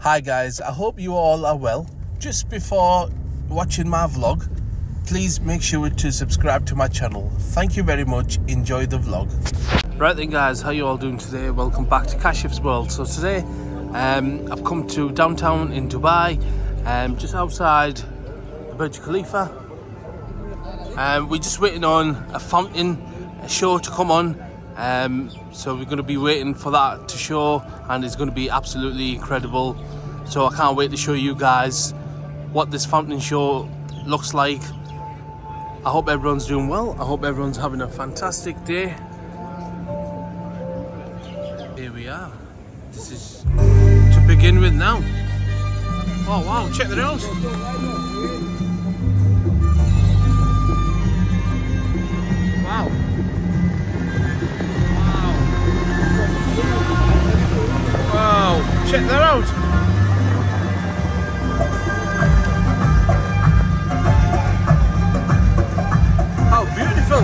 Hi guys, I hope you all are well. Just before watching my vlog, please make sure to subscribe to my channel. Thank you very much. Enjoy the vlog. Right then guys, how you all doing today? Welcome back to Kashif'S world. So today I've come to downtown in Dubai, just outside the Burj Khalifa. We're just waiting on a fountain show to come on. So we're going to be waiting for that to show, and it's going to be absolutely incredible. So I can't wait to show you guys what this fountain show looks like. I hope everyone's doing well. I hope everyone's having a fantastic day. Here we are. This is to begin with now. Oh wow, check that out. Wow. Wow, check that out. How beautiful.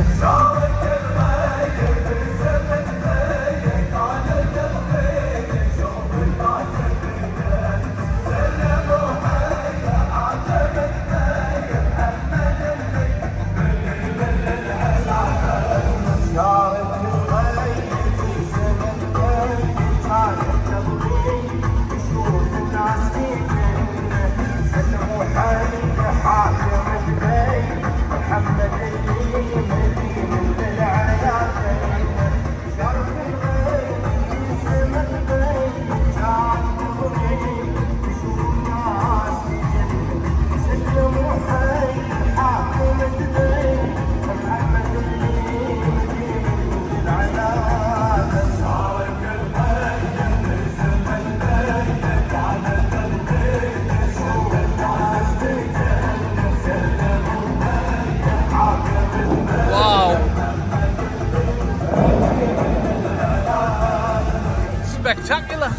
Spectacular.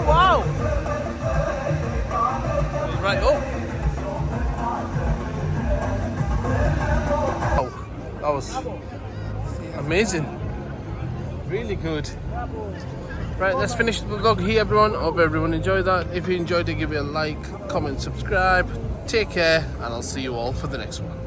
Wow. Right up. Oh, that was amazing. Really good. Right, let's finish the vlog here, everyone. Hope everyone enjoyed that. If you enjoyed it, give it a like, comment, subscribe. Take care, and I'll see you all for the next one.